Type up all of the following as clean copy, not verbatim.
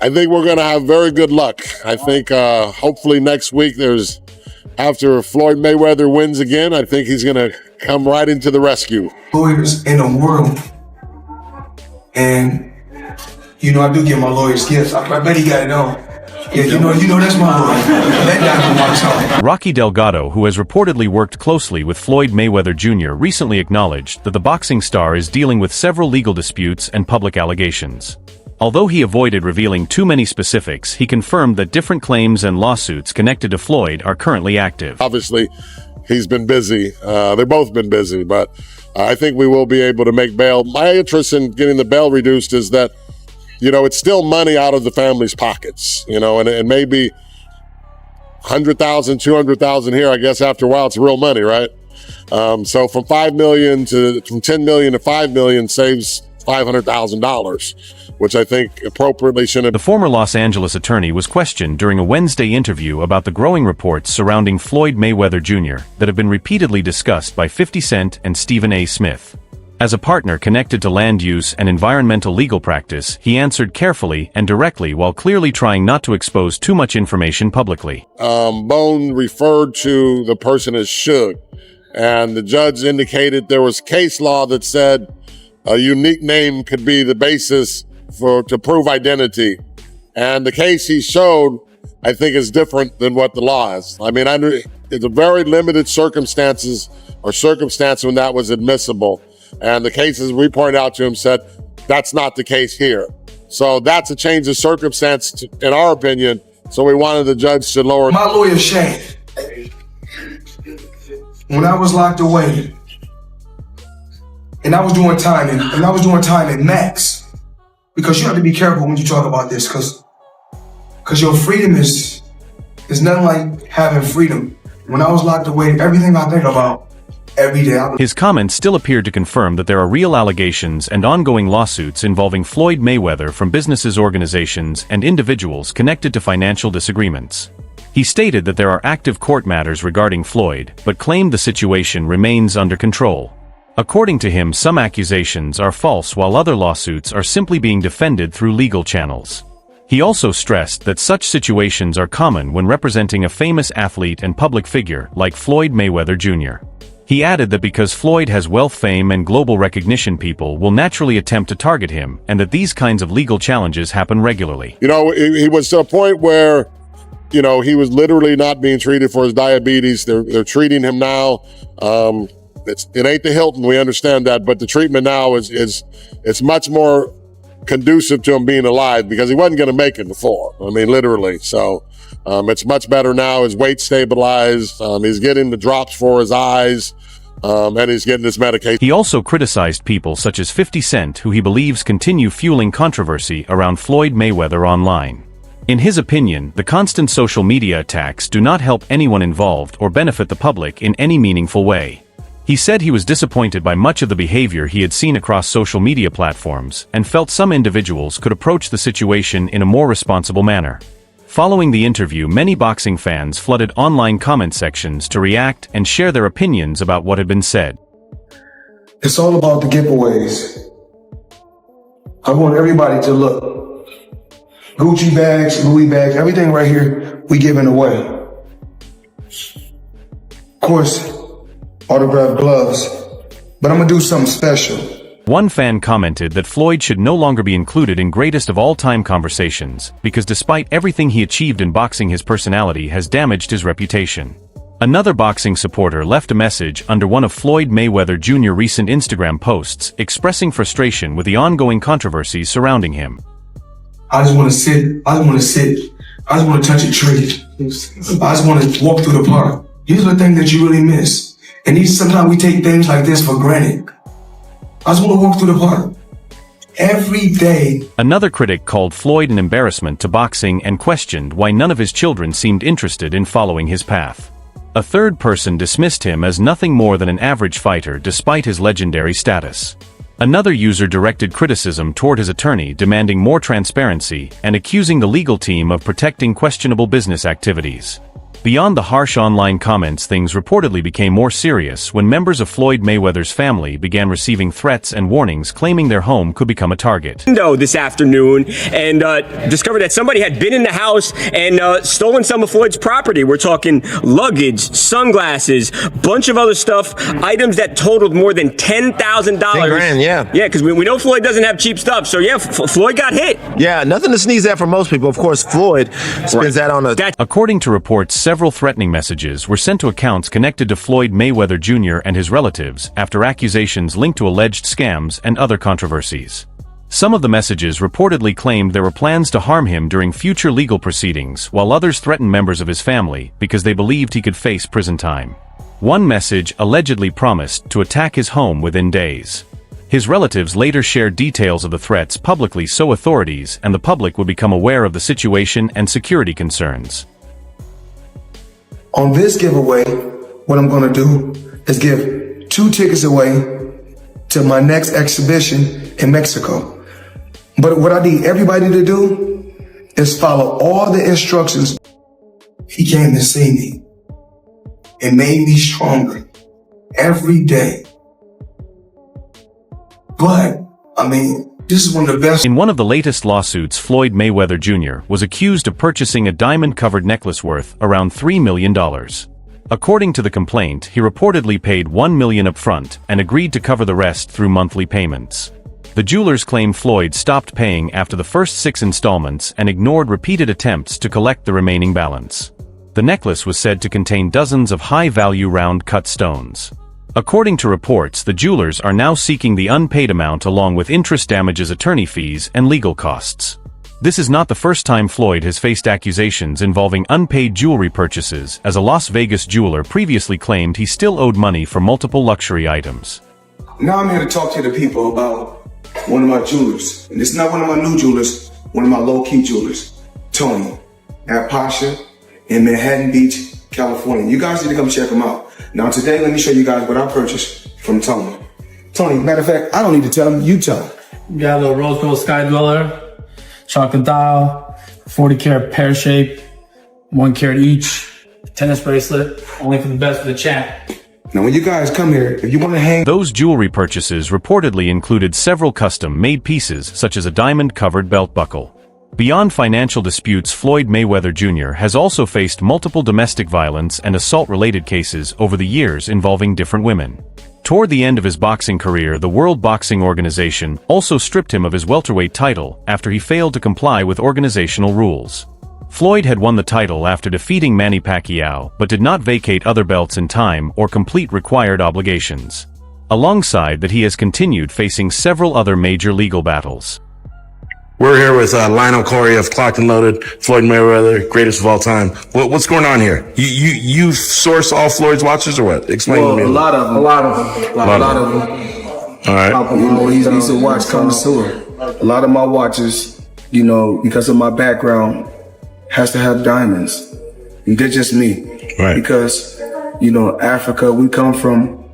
I think we're going to have very good luck. I think hopefully next week after Floyd Mayweather wins again, I think he's going to come right into the rescue. Lawyers in the world. And, I do get my lawyer's gifts. I bet he got it on. Yeah, you know that's my lawyer. That guy. Rocky Delgado, who has reportedly worked closely with Floyd Mayweather Jr., recently acknowledged that the boxing star is dealing with several legal disputes and public allegations. Although he avoided revealing too many specifics, he confirmed that different claims and lawsuits connected to Floyd are currently active. Obviously, he's been busy. They've both been busy, but I think we will be able to make bail. My interest in getting the bail reduced is that, it's still money out of the family's pockets, and maybe 100,000, 200,000 here, I guess after a while it's real money, right? So from 10 million to $5 million saves $500,000, which I think appropriately shouldn't. The former Los Angeles attorney was questioned during a Wednesday interview about the growing reports surrounding Floyd Mayweather Jr. that have been repeatedly discussed by 50 Cent and Stephen A. Smith. As a partner connected to land use and environmental legal practice, he answered carefully and directly while clearly trying not to expose too much information publicly. Bone referred to the person as Suge, and the judge indicated there was case law that said a unique name could be the basis to prove identity. And the case he showed, I think, is different than what the law is. I mean, it's a very limited circumstance when that was admissible. And the cases we pointed out to him said, that's not the case here. So that's a change of circumstance, in our opinion. So we wanted the judge to lower. My lawyer, Shane, when I was locked away, and I was doing time in Max, because you have to be careful when you talk about this, because your freedom is nothing like having freedom. When I was locked away, everything I think about every day. His comments still appeared to confirm that there are real allegations and ongoing lawsuits involving Floyd Mayweather from businesses, organizations, and individuals connected to financial disagreements. He stated that there are active court matters regarding Floyd, but claimed the situation remains under control. According to him, some accusations are false while other lawsuits are simply being defended through legal channels. He also stressed that such situations are common when representing a famous athlete and public figure like Floyd Mayweather Jr. He added that because Floyd has wealth, fame, and global recognition, people will naturally attempt to target him, and that these kinds of legal challenges happen regularly. He was to a point where, he was literally not being treated for his diabetes. They're treating him now. It ain't the Hilton, we understand that, but the treatment now is much more conducive to him being alive, because he wasn't going to make it before. I mean, literally. So it's much better now. His weight stabilized. He's getting the drops for his eyes, and he's getting his medication. He also criticized people such as 50 Cent, who he believes continue fueling controversy around Floyd Mayweather online. In his opinion, the constant social media attacks do not help anyone involved or benefit the public in any meaningful way. He said he was disappointed by much of the behavior he had seen across social media platforms and felt some individuals could approach the situation in a more responsible manner. Following the interview, many boxing fans flooded online comment sections to react and share their opinions about what had been said. It's all about the giveaways. I want everybody to look. Gucci bags, Louis bags, everything right here, we giving away. Of course, autographed gloves, but I'm gonna do something special. One fan commented that Floyd should no longer be included in greatest of all time conversations, because despite everything he achieved in boxing, his personality has damaged his reputation. Another boxing supporter left a message under one of Floyd Mayweather Jr.'s recent Instagram posts, expressing frustration with the ongoing controversies surrounding him. I just want to sit. I just want to touch a tree. I just want to walk through the park. These are the things that you really miss. And sometimes we take things like this for granted. I just want to walk through the park every day. Another critic called Floyd an embarrassment to boxing and questioned why none of his children seemed interested in following his path. A third person dismissed him as nothing more than an average fighter despite his legendary status. Another user directed criticism toward his attorney, demanding more transparency and accusing the legal team of protecting questionable business activities. Beyond the harsh online comments, things reportedly became more serious when members of Floyd Mayweather's family began receiving threats and warnings claiming their home could become a target. This afternoon and discovered that somebody had been in the house and stolen some of Floyd's property. We're talking luggage, sunglasses, bunch of other stuff, items that totaled more than $10,000. $10,000, yeah. Yeah, because we know Floyd doesn't have cheap stuff. So yeah, Floyd got hit. Yeah, nothing to sneeze at for most people. Of course, Floyd spends that on a... According to reports, several threatening messages were sent to accounts connected to Floyd Mayweather Jr. and his relatives after accusations linked to alleged scams and other controversies. Some of the messages reportedly claimed there were plans to harm him during future legal proceedings, while others threatened members of his family because they believed he could face prison time. One message allegedly promised to attack his home within days. His relatives later shared details of the threats publicly so authorities and the public would become aware of the situation and security concerns. On this giveaway, what I'm going to do is give 2 tickets away to my next exhibition in Mexico. But what I need everybody to do is follow all the instructions. He came to see me and made me stronger every day. But, this is one of the best. In one of the latest lawsuits, Floyd Mayweather Jr. was accused of purchasing a diamond-covered necklace worth around $3 million. According to the complaint, he reportedly paid $1 million upfront and agreed to cover the rest through monthly payments. The jewelers claim Floyd stopped paying after the first 6 installments and ignored repeated attempts to collect the remaining balance. The necklace was said to contain dozens of high-value round-cut stones. According to reports, the jewelers are now seeking the unpaid amount along with interest, damages, attorney fees, and legal costs. This is not the first time Floyd has faced accusations involving unpaid jewelry purchases, as a Las Vegas jeweler previously claimed he still owed money for multiple luxury items. Now I'm here to talk to the people about one of my jewelers. And this is not one of my new jewelers, one of my low-key jewelers, Tony, at Pasha in Manhattan Beach, California. You guys need to come check him out. Now today, let me show you guys what I purchased from Tony. Tony, matter of fact, I don't need to tell him, you tell him. Got a little rose gold sky dweller, chocolate dial, 40 karat pear shape, 1 carat each, tennis bracelet, only for the best for the champ. Now when you guys come here, if you want to hang... Those jewelry purchases reportedly included several custom-made pieces such as a diamond-covered belt buckle. Beyond financial disputes, Floyd Mayweather Jr. has also faced multiple domestic violence and assault-related cases over the years involving different women. Toward the end of his boxing career, the World Boxing Organization also stripped him of his welterweight title after he failed to comply with organizational rules. Floyd had won the title after defeating Manny Pacquiao, but did not vacate other belts in time or complete required obligations. Alongside that, he has continued facing several other major legal battles. We're here with Lionel Corey of Clocked and Loaded, Floyd Mayweather, greatest of all time. What's going on here? You source all Floyd's watches or what? Explain to me. A lot of them. All right. He's a watch connoisseur. A lot of my watches, because of my background, has to have diamonds. And they're just me. Right. Because, Africa, we come from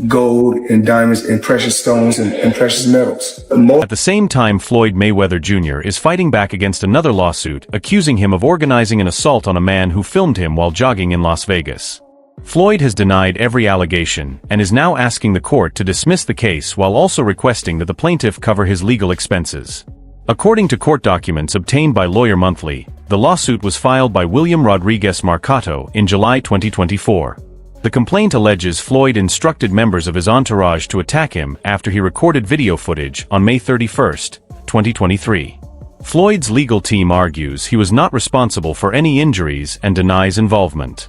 gold and diamonds and precious stones and precious metals. At the same time, Floyd Mayweather Jr. is fighting back against another lawsuit accusing him of organizing an assault on a man who filmed him while jogging in Las Vegas. Floyd has denied every allegation and is now asking the court to dismiss the case while also requesting that the plaintiff cover his legal expenses. According to court documents obtained by Lawyer Monthly, the lawsuit was filed by William Rodriguez Marcato in July 2024. The complaint alleges Floyd instructed members of his entourage to attack him after he recorded video footage on May 31, 2023. Floyd's legal team argues he was not responsible for any injuries and denies involvement.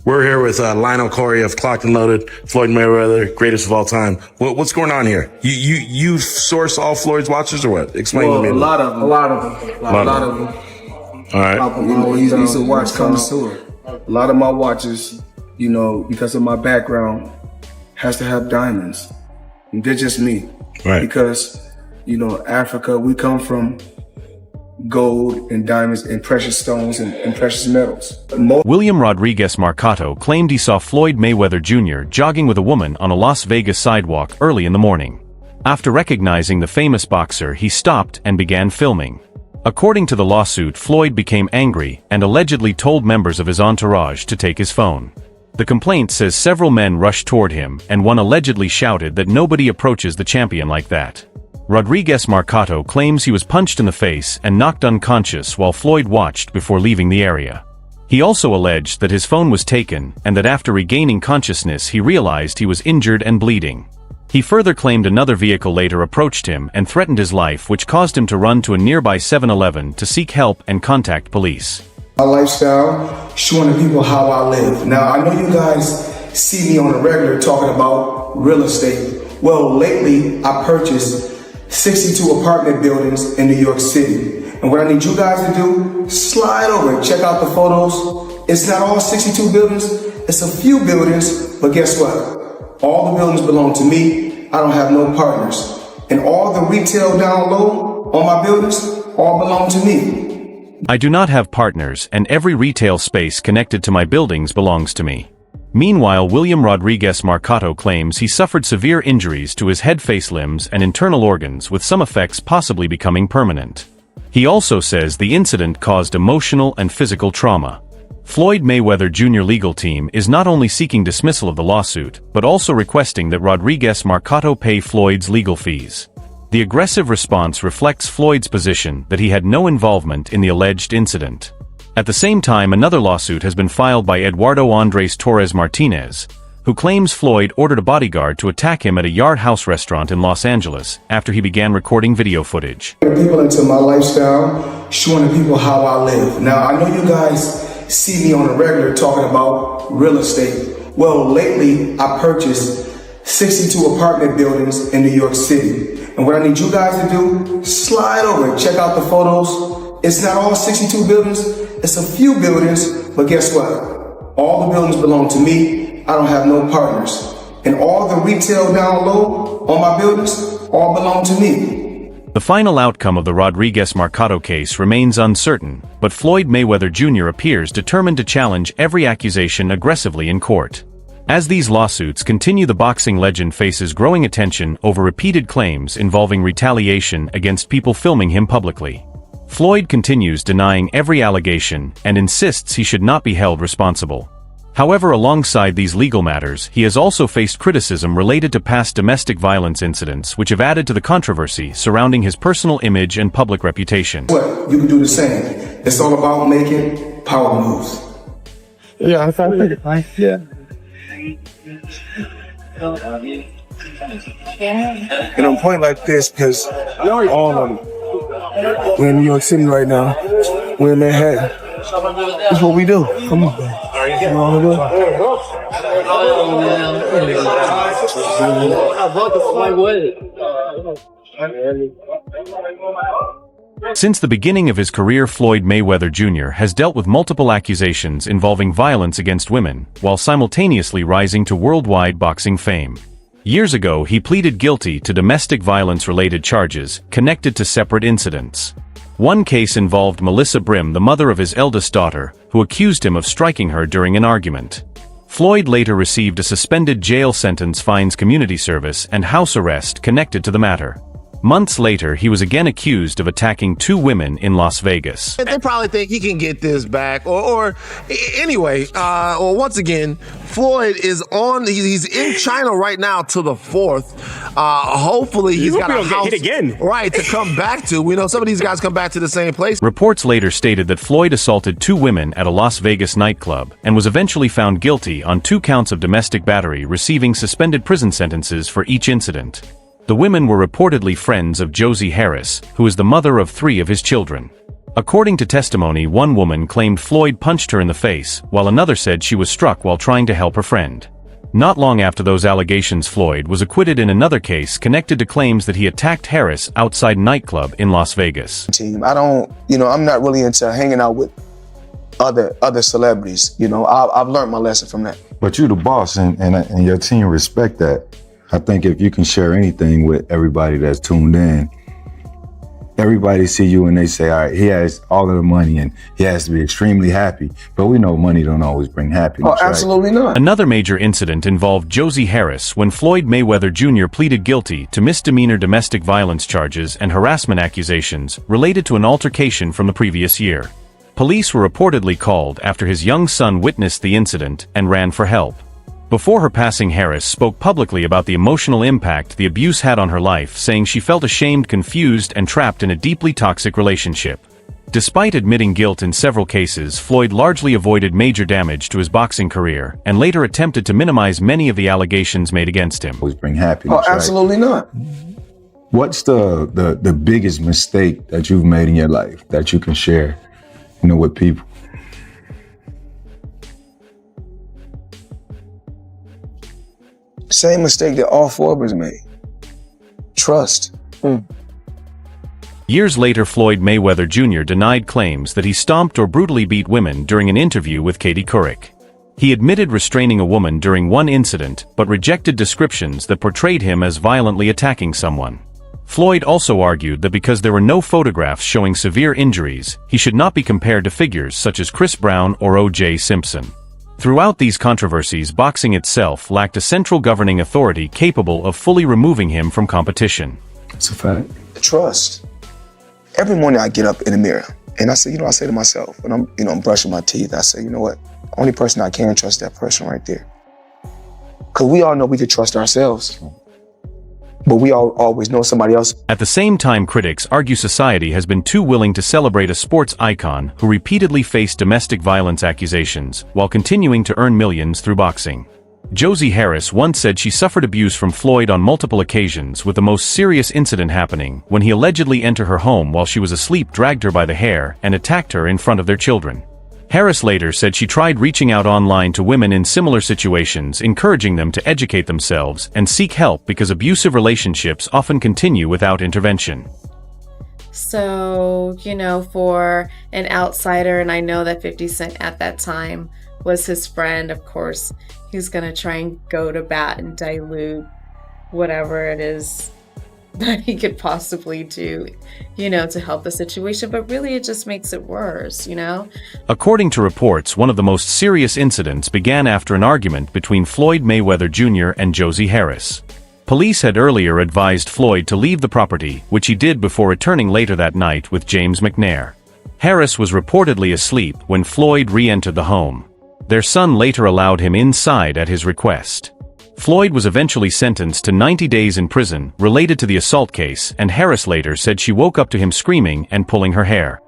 We're here with Lionel Corey of Clocked and Loaded, Floyd Mayweather, greatest of all time. What's going on here? You source all Floyd's watches or what? Explain to me. A lot of them. All right. He's a watch connoisseur. A lot of my watches, because of my background, has to have diamonds. And they're just me. Right. Because, Africa, we come from gold and diamonds and precious stones and precious metals. William Rodriguez Marcato claimed he saw Floyd Mayweather Jr. jogging with a woman on a Las Vegas sidewalk early in the morning. After recognizing the famous boxer, he stopped and began filming. According to the lawsuit, Floyd became angry and allegedly told members of his entourage to take his phone. The complaint says several men rushed toward him and one allegedly shouted that nobody approaches the champion like that. Rodriguez Marcato claims he was punched in the face and knocked unconscious while Floyd watched before leaving the area. He also alleged that his phone was taken and that after regaining consciousness he realized he was injured and bleeding. He further claimed another vehicle later approached him and threatened his life, which caused him to run to a nearby 7-Eleven to seek help and contact police. My lifestyle, showing the people how I live. Now, I know you guys see me on a regular talking about real estate. Well, lately I purchased 62 apartment buildings in New York City. And what I need you guys to do, slide over and check out the photos. It's not all 62 buildings, it's a few buildings, but guess what? All the buildings belong to me. I don't have no partners. And all the retail down low on my buildings all belong to me. I do not have partners, and every retail space connected to my buildings belongs to me. Meanwhile, William Rodriguez Marcato claims he suffered severe injuries to his head, face, limbs, and internal organs, with some effects possibly becoming permanent. He also says the incident caused emotional and physical trauma. Floyd Mayweather Jr. legal team is not only seeking dismissal of the lawsuit, but also requesting that Rodriguez Marcato pay Floyd's legal fees. The aggressive response reflects Floyd's position that he had no involvement in the alleged incident. At the same time, another lawsuit has been filed by Eduardo Andres Torres Martinez, who claims Floyd ordered a bodyguard to attack him at a Yard House restaurant in Los Angeles after he began recording video footage. People into my lifestyle, showing the people how I live. Now, I know you guys see me on a regular talking about real estate. Well, lately I purchased 62 apartment buildings in New York City. And what I need you guys to do, slide over and check out the photos. It's not all 62 buildings, it's a few buildings, but guess what? All the buildings belong to me. I don't have no partners. And all the retail down low on my buildings all belong to me. The final outcome of the Rodriguez Marcato case remains uncertain, but Floyd Mayweather Jr. appears determined to challenge every accusation aggressively in court. As these lawsuits continue, the boxing legend faces growing attention over repeated claims involving retaliation against people filming him publicly. Floyd continues denying every allegation and insists he should not be held responsible. However, alongside these legal matters, he has also faced criticism related to past domestic violence incidents, which have added to the controversy surrounding his personal image and public reputation. What? You can do the same. It's all about making power moves. Yeah, I think it's fine. Yeah. And on a point like this, because all of them, we're in New York City right now. We're in Manhattan. That's what we do. Come on, man. You want to do? Since the beginning of his career, Floyd Mayweather Jr. has dealt with multiple accusations involving violence against women, while simultaneously rising to worldwide boxing fame. Years ago, he pleaded guilty to domestic violence-related charges connected to separate incidents. One case involved Melissa Brim, the mother of his eldest daughter, who accused him of striking her during an argument. Floyd later received a suspended jail sentence, fines, community service, and house arrest connected to the matter. Months later, he was again accused of attacking two women in Las Vegas. They probably think he can get this back, or anyway, once again, Floyd is he's in China right now to the 4th. Hopefully he's got a house again. Right to come back to. We know some of these guys come back to the same place. Reports later stated that Floyd assaulted two women at a Las Vegas nightclub and was eventually found guilty on 2 counts of domestic battery, receiving suspended prison sentences for each incident. The women were reportedly friends of Josie Harris, who is the mother of 3 of his children. According to testimony, one woman claimed Floyd punched her in the face, while another said she was struck while trying to help her friend. Not long after those allegations, Floyd was acquitted in another case connected to claims that he attacked Harris outside a nightclub in Las Vegas. I'm not really into hanging out with other celebrities. I've learned my lesson from that. But you the boss, and your team respect that. I think if you can share anything with everybody that's tuned in, everybody see you and they say, all right, he has all of the money and he has to be extremely happy. But we know money don't always bring happiness. Oh, absolutely not. Another major incident involved Josie Harris when Floyd Mayweather Jr. pleaded guilty to misdemeanor domestic violence charges and harassment accusations related to an altercation from the previous year. Police were reportedly called after his young son witnessed the incident and ran for help. Before her passing, Harris spoke publicly about the emotional impact the abuse had on her life, saying she felt ashamed, confused, and trapped in a deeply toxic relationship. Despite admitting guilt in several cases, Floyd largely avoided major damage to his boxing career and later attempted to minimize many of the allegations made against him. Always bring happiness. Oh, absolutely not. What's the biggest mistake that you've made in your life that you can share, with people? Same mistake that all four of us made. Trust. Years later, Floyd Mayweather Jr. denied claims that he stomped or brutally beat women during an interview with Katie Couric. He admitted restraining a woman during one incident, but rejected descriptions that portrayed him as violently attacking someone. Floyd also argued that because there were no photographs showing severe injuries, he should not be compared to figures such as Chris Brown or O.J. Simpson. Throughout these controversies, boxing itself lacked a central governing authority capable of fully removing him from competition. It's a fact. Trust. Every morning I get up in the mirror and I say, I say to myself, when I'm brushing my teeth, I say, what? Only person I can trust, that person right there. Because we all know we could trust ourselves, but we all always know somebody else. At the same time, critics argue society has been too willing to celebrate a sports icon who repeatedly faced domestic violence accusations while continuing to earn millions through boxing. Josie Harris once said she suffered abuse from Floyd on multiple occasions, with the most serious incident happening when he allegedly entered her home while she was asleep, dragged her by the hair, and attacked her in front of their children. Harris later said she tried reaching out online to women in similar situations, encouraging them to educate themselves and seek help because abusive relationships often continue without intervention. So, for an outsider, and I know that 50 Cent at that time was his friend, of course, he's going to try and go to bat and dilute whatever it is that he could possibly do, to help the situation. But really, it just makes it worse, According to reports, one of the most serious incidents began after an argument between Floyd Mayweather Jr. and Josie Harris. Police had earlier advised Floyd to leave the property, which he did before returning later that night with James McNair. Harris was reportedly asleep when Floyd re-entered the home. Their son later allowed him inside at his request. Floyd was eventually sentenced to 90 days in prison related to the assault case, and Harris later said she woke up to him screaming and pulling her hair.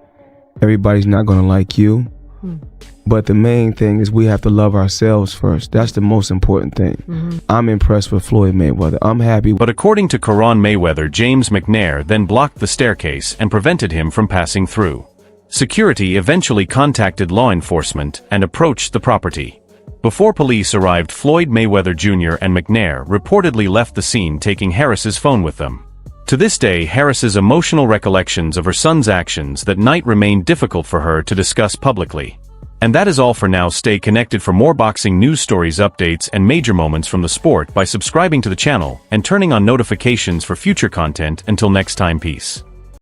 Everybody's not going to like you, but the main thing is we have to love ourselves first. That's the most important thing. I'm impressed with Floyd Mayweather. I'm happy. But according to Karan Mayweather, James McNair then blocked the staircase and prevented him from passing through. Security eventually contacted law enforcement and approached the property. Before police arrived, Floyd Mayweather Jr. and McNair reportedly left the scene, taking Harris's phone with them. To this day, Harris's emotional recollections of her son's actions that night remain difficult for her to discuss publicly. And that is all for now. Stay connected for more boxing news stories, updates, and major moments from the sport by subscribing to the channel and turning on notifications for future content. Until next time, peace.